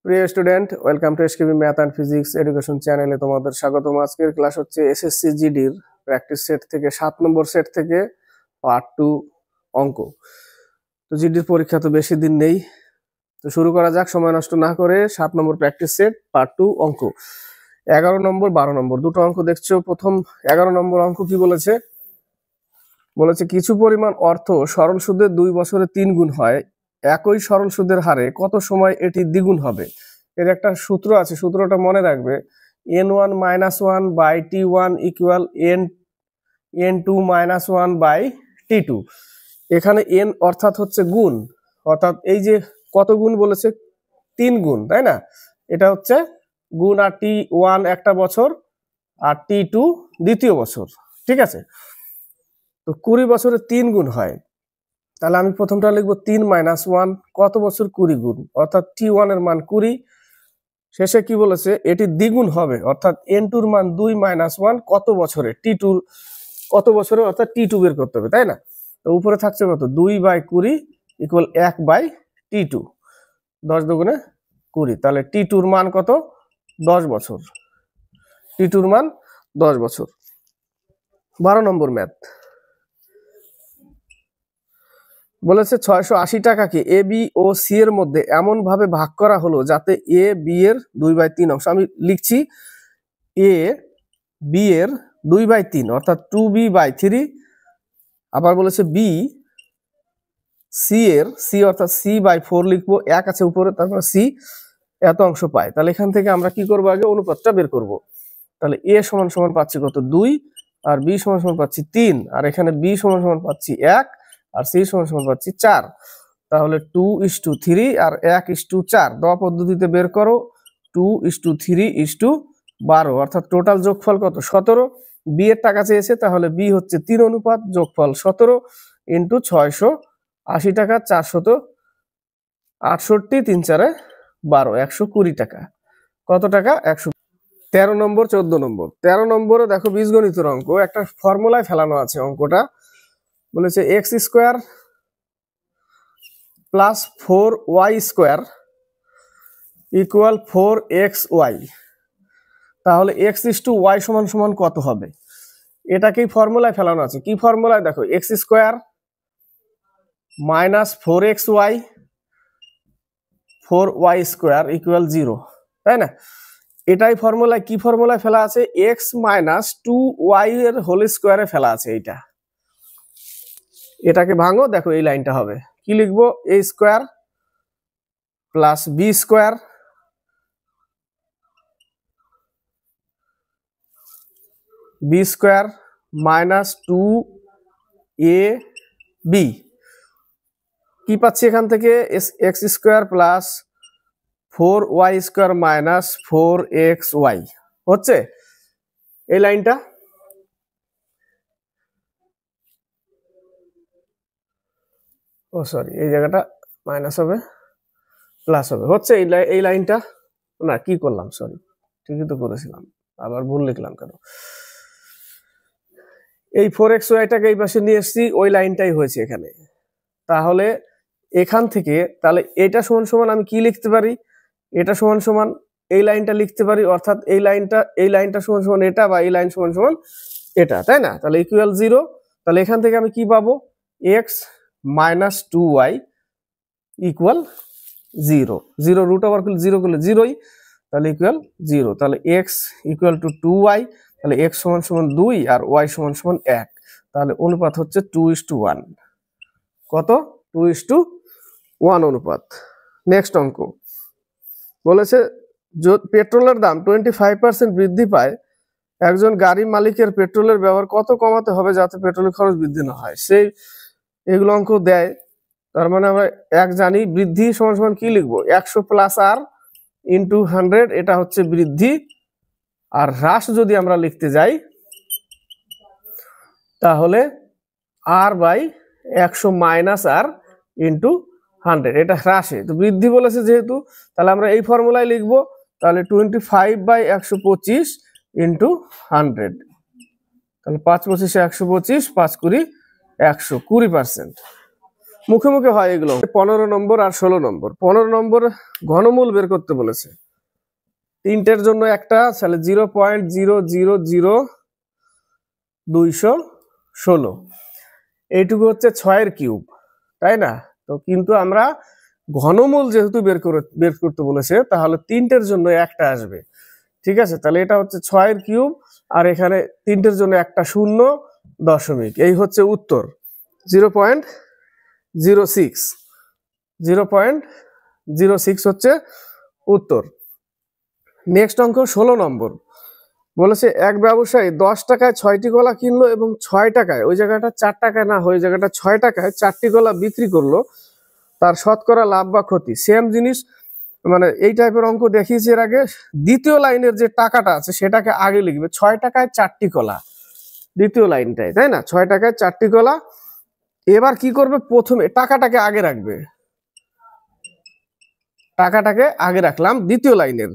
প্রিয় student, welcome to SKB math and physics education চ্যানেলে তোমাদের স্বাগতম। আজকের ক্লাস হচ্ছে এসএসসি জিডির প্র্যাকটিস সেট থেকে 7 নম্বর সেট থেকে পার্ট 2 অঙ্ক। তো জিডির পরীক্ষা তো বেশি দিন নেই, তো শুরু করা যাক সময় নষ্ট না করে। 7 নম্বর প্র্যাকটিস সেট পার্ট 2 অঙ্ক, 11 নম্বর 12 নম্বর দুটো অঙ্ক দেখছো। প্রথম 11 নম্বর অঙ্ক কি বলেছে? বলেছে কিছু পরিমাণ অর্থ সরল সুদে 2 বছরে 3 গুণ হয়, একই সরল সুদের হারে কত সময় এটি দ্বিগুণ হবে? এর একটা সূত্র আছে, সূত্রটা মনে রাখবে। n1 - 1 by t1 equal n2 - 1 by t2। এখানে n অর্থাৎ হচ্ছে গুণ, অর্থাৎ এই যে কত গুণ বলেছে, 3 গুণ, তাই না? এটা হচ্ছে গুণ, আর t1 একটা বছর আর t2 দ্বিতীয় বছর, ঠিক আছে? তো 20 বছরে 3 গুণ হয়, তাহলে আমি প্রথমটা লিখবো 3 - 1 কত বছর 20 গুণ, অর্থাৎ t1 এর মান 20। শেষে কি বলেছে, এটি দ্বিগুণ হবে, অর্থাৎ n2 এর মান 2 - 1 কত বছরে, t2 কত বছরে, অর্থাৎ t2 বের করতে হবে, তাই না? তো উপরে থাকছে কত, 2/20 ইকুয়াল 1/t2, 10 দুগুণে 20, তাহলে t2 এর মান কত, 10 বছর। t2 এর মান 10 বছর। 12 নম্বর ম্যাথ বলেছে 680 টাকাকে এ বি ও সি এর মধ্যে এমন ভাবে ভাগ করা হলো যাতে এ বি এর 2/3 অংশ। আমি লিখছি এ বি এর 2/3 অর্থাৎ 2b/3। আবার বলেছে বি সি এর সি অর্থাৎ c/4 লিখবো, 1 আছে উপরে, তারপর সি এত অংশ পায়। তাহলে এখান থেকে আমরা কি করবো, আগে অনুপাতটা বের করব। তাহলে এ সমান সমান পাচ্ছি কত, 2, আর বি সমান সমান পাচ্ছি 3, আর এখানে বি সমান সমান পাচ্ছি 1, আর সি সমান সমান পাচ্ছি 4। তাহলে 2:3 আর 1:4 দ পদ্ধতিতে বের করো। 2:3:12 অর্থাৎ টোটাল যোগফল কত, 17। বি এর টাকা চেয়েছে, তাহলে বি হচ্ছে 3 অনুপাত, যোগফল 17 ইন্টু 680 টাকা, 468, 3 4 12, 120 টাকা। কত টাকা, 100। 13 নম্বর 14 নম্বর 13 নম্বরে দেখো বীজগণিতের অঙ্ক, একটা ফর্মুলায় ফেলানো আছে অঙ্কটা। বলেছে x² plus 4y² equal 4xy। তাহলে x:y সমান সমান কত হবে, এটাকেই ফর্মুলায় ফেলানো আছে। কি ফর্মুলায়, দেখো x² minus 4xy 4y² equal 0, তাই না? এটাই ফর্মুলায়, কি ফর্মুলায় ফেলা আছে, x - 2y এর হোল স্কোয়ারে ফেলা আছে। এটাকে ভাঙো, দেখো এই লাইনটা হবে, কি লিখবো, a² plus b² minus 2ab। কি পাচ্ছি এখান থেকে, x² plus 4y² minus 4xy হচ্ছে এই লাইনটা। ও সরি, এই জায়গাটা মাইনাস হবে, প্লাস হবে, হচ্ছে এই লাইনটা। না, কি করলাম, সরি, ঠিকই তো করেছিলাম, আবার ভুল লিখলাম কেন। এই 4xyটাকে এই পাশে নিয়ে এসেছি, ওই লাইনটাই হয়েছে এখানে। তাহলে এখান থেকে, তাহলে এটা সমান সমান আমি কি লিখতে পারি, এটা সমান সমান এই লাইনটা লিখতে পারি, অর্থাৎ এই লাইনটা সমান সমান এটা, বা এই লাইন সমান সমান এটা, তাই না? তাহলে ইকুয়াল 0। তাহলে এখান থেকে আমি কি পাবো, x - 2y equal 0। 0 root over করলে 0 করলে 0ই, তাহলে ইকুয়াল 0। তাহলে x ইকুয়াল টু 2y, তাহলে x সমান সমান 2 আর y সমান সমান 1। তাহলে অনুপাত হচ্ছে 2:1। কত, 2:1 অনুপাত। নেক্সট অঙ্ক বলেছে পেট্রোলের দাম 25% বৃদ্ধি পায়, একজন গাড়ি মালিকের পেট্রোলের ব্যবহার কত কমাতে হবে যাতে পেট্রোলের খরচ বৃদ্ধি না হয়। সেই এগুলো অঙ্ক দেয়। তার মানে আমরা এক জানি, বৃদ্ধি সমান সমান কি লিখবো, 100 প্লাস r ইন্টু 100, এটা হচ্ছে বৃদ্ধি। আর হ্রাস যদি আমরা লিখতে যাই, তাহলে r/100 মাইনাস r ইন্টু 100, এটা হ্রাসে। তো বৃদ্ধি বলেছে যেহেতু, তাহলে আমরা এই ফর্মুলায় লিখবো। তাহলে 25/125 ইন্টু 100, তাহলে 5 × 25 = 125, 5 × 20 = 100, 20%। মুখে মুখে হয় এগুলো। 15 নম্বর আর 16 নম্বর। 15 নম্বর ঘনমূল বের করতে বলেছে, তিনটের জন্য একটা, তাহলে 0.0000216, এইটুকু হচ্ছে 6 কিউব, তাই না? তো কিন্তু আমরা ঘনমূল যেহেতু বের করতে বলেছে, তাহলে তিনটের জন্য একটা আসবে, ঠিক আছে? তাহলে এটা হচ্ছে 6 কিউব, আর এখানে তিনটের জন্য একটা শূন্য দশমিক, এই হচ্ছে উত্তর। 0.06 0.06 হচ্ছে উত্তর। নেক্সট অঙ্ক 16 নম্বর বলেছে, এক ব্যবসায়ী 10 টাকায় 6টি কলা কিনলো এবং 6 টাকায়, ওই জায়গাটা 4 টাকায় না হয়ে জায়গাটা 6 টাকায় 4টি কলা বিক্রি করলো, তার শতকরা লাভ বা ক্ষতি। সেম জিনিস, মানে এই টাইপের অঙ্ক দেখিয়েছি এর আগে। দ্বিতীয় লাইনের যে টাকাটা আছে সেটাকে আগে লিখবে, 6 টাকায় 4টি কলা, দ্বিতীয় লাইনটাই, তাই না? 6 টাকায় 4টি কলা। এবার কি করবে, প্রথমে টাকাটাকে আগে রাখবে, টাকাটাকে আগে রাখলাম দ্বিতীয় লাইনের।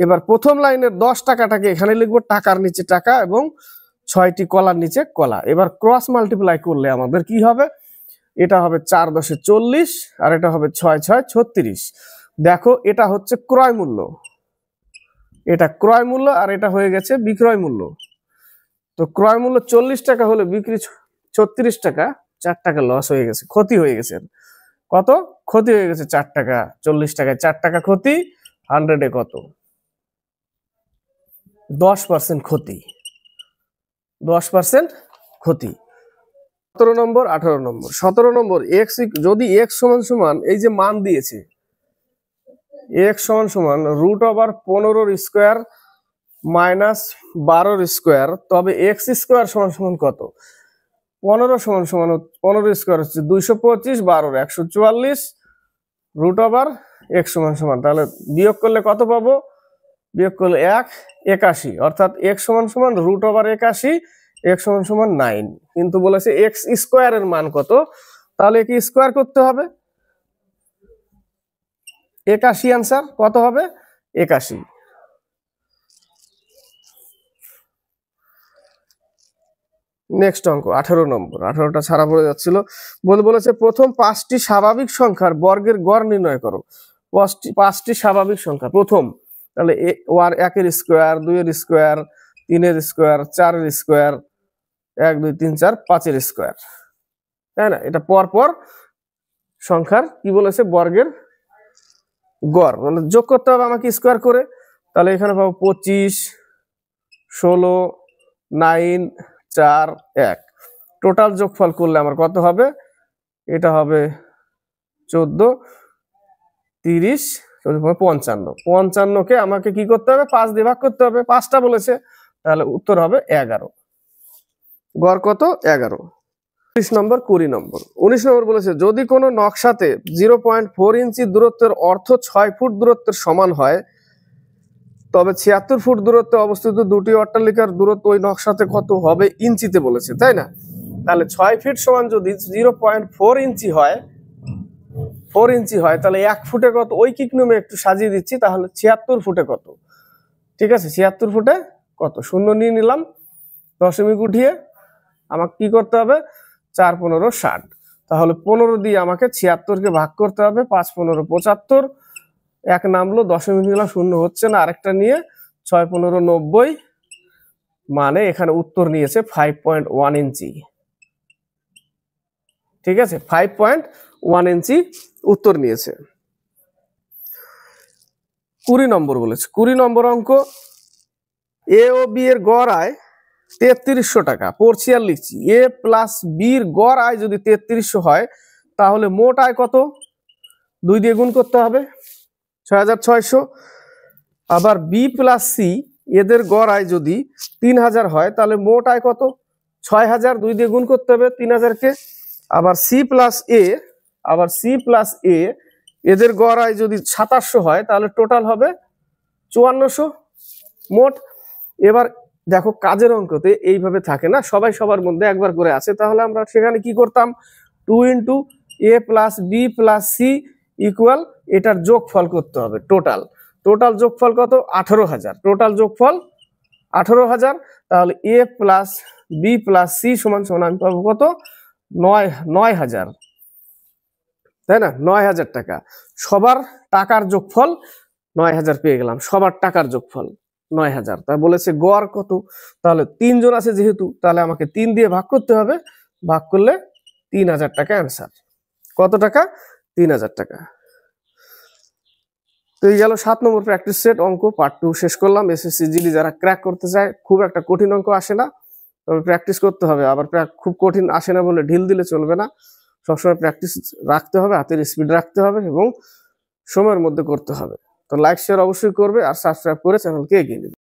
এবার প্রথম লাইনের 10 টাকাটাকে এখানে লিখবো, টাকার নিচে টাকা এবং 6টি কলার নিচে কলা। এবার ক্রস মাল্টিপ্লাই করলে আমাদের কি হবে, এটা হবে 4 10 40, আর এটা হবে 6 6 36। দেখো এটা হচ্ছে ক্রয় মূল্য, এটা ক্রয় মূল্য, আর এটা হয়ে গেছে বিক্রয় মূল্য। তো ক্রয় মূল্য 40 টাকা হলে বিক্রি 36 টাকা, 4 টাকা লস হয়ে গেছে, ক্ষতি হয়ে গেছে। কত ক্ষতি হয়ে গেছে? 4 টাকা। 40 টাকায় 4 টাকা ক্ষতি, 100-এ কত? 10% ক্ষতি, 10% ক্ষতি। 17 নম্বর 18 নম্বর। 17 নম্বর, এক্স যদি এক্স সমান সমান, এই যে মান দিয়েছে এক্স সমান সমান √15 স্কোয়ার মাইনাস 12 স্কোয়ার, তবে এক্স স্কোয়ার সমান সমান কত? 15 সমান সমান 15 স্কোয়ার হচ্ছে 225, 12 144, √x সমান সমান, তাহলে বিয়োগ করলে কত পাবো? বিয়োগ করলে 81, অর্থাৎ x সমান সমান √81, x সমান সমান 9। কিন্তু বলেছে x স্কোয়ারের মান কত, তাহলে কি স্কোয়ার করতে হবে, 81 আনসার কত হবে? 81। নেক্সট অঙ্ক 18 নম্বর। 18টা ছাড়া পড়ে যাচ্ছিল। বলেছে প্রথম 5টি স্বাভাবিক সংখ্যার বর্গের গড় নির্ণয় করো। 5টি স্বাভাবিক সংখ্যা প্রথম, তাহলে 1-এর স্কোয়ার, 2-এর স্কোয়ার, 3-এর স্কোয়ার, 4-এর স্কোয়ার, 1 2 3 4 5-এর স্কোয়ার, তাই না? এটা পরপর সংখ্যার কি বলেছে, বর্গের গড়, মানে যোগ করতে হবে আমাকে স্কোয়ার করে। তাহলে এখানে পাবো 25, 16, 9, 4, 1। টোটাল যোগফল করলে আমার কত হবে? এটা হবে 14, 30, 55। 55কে আমাকে কি করতে হবে? 5 দিয়ে ভাগ করতে হবে, 5টা বলেছে, তাহলে উত্তর হবে 11। গড় কত? 11। 19 নম্বর 20 নম্বর। 19 নম্বর বলেছে, যদি কোনো নকশাতে 0.4 ইঞ্চি দূরত্বের অর্থ 6 ফুট দূরত্বের সমান হয়, তবে 76 ফুট দূরত্বে অবস্থিত দুটি অট্টালিকার দূরত্ব ওই নকশাতে কত হবে ইঞ্চিতে বলেছে, তাই না? তাহলে 6 ফিট সমান যদি 0.4 ইঞ্চি হয়, 4 ইঞ্চি হয়, তাহলে 1 ফুটে কত? ঐকিক নিয়মে একটু সাজিয়ে দিচ্ছি, তাহলে 76 ফুটে কত? ঠিক আছে, 76 ফুটে কত? শূন্য নিয়ে নিলাম, দশমিক উঠিয়ে আমাকে কি করতে হবে? 4 15 60। তাহলে 15 দিয়ে আমাকে 76কে ভাগ করতে হবে, 5 15 75, 1 নামলো, দশমিক নিলাম, শূন্য হচ্ছে না, আরেকটা নিয়ে 6 15 90, মানে এখানে উত্তর নিয়েছে 5.1 ইঞ্চি। ঠিক আছে, 5.1 ইঞ্চি উত্তর নিয়েছে। 20 নম্বর বলেছে। 20 নম্বর অঙ্ক, এ ও বি এর গড় আয় 3300 টাকা, পড়ছি আর লিখছি। এ প্লাস বির গড় আয় যদি 3300 হয়, তাহলে মোট আয় কত? 2 দিয়ে গুণ করতে হবে, 6600। আবার বি প্লাস সি, এদের গড় আয় যদি 3000 হয়, তাহলে মোট আয় কত? 6000, 2 দিয়ে গুণ করতে হবে 3000-কে। আবার সি প্লাস এ, এদের গড় আয় যদি 2700 হয়, তাহলে টোটাল হবে 5400 মোট। এবার দেখো কাজের অঙ্কতে এইভাবে থাকে না, সবাই সবার মধ্যে একবার করে আছে, তাহলে আমরা সেখানে কি করতাম? 2 × a plus b plus c equal, এটার যোগফল করতে হবে, টোটাল যোগফল কত? 18000। টোটাল যোগফল 18000। তাহলে এ প্লাস বি প্লাস সি সমান সমান আমি পাবো কত? 9000। তাই না? 9,000 টাকা। সবার টাকার যোগফল 9,000 পেয়ে গেলাম, সবার টাকার যোগফল 9,000। তা বলেছে গড় কত, তাহলে 3 জন আছে যেহেতু, তাহলে আমাকে 3 দিয়ে ভাগ করতে হবে, ভাগ করলে 3,000 টাকা অ্যান্সার। কত টাকা? 3,000 টাকা। তো এই গেল 7 নম্বর প্র্যাকটিস সেট অঙ্ক পার্ট 2 শেষ করলাম। এসএসসি জিডি যারা ক্র্যাক করতে চায়, খুব একটা কঠিন অঙ্ক আসে না, তবে প্র্যাকটিস করতে হবে। আবার খুব কঠিন আসে না বলে ঢিল দিলে চলবে না, সবসময় প্র্যাকটিস রাখতে হবে, হাতের স্পিড রাখতে হবে এবং সময়ের মধ্যে করতে হবে। তো লাইক শেয়ার অবশ্যই করবে আর সাবস্ক্রাইব করে চ্যানেলকে এগিয়ে নেবে।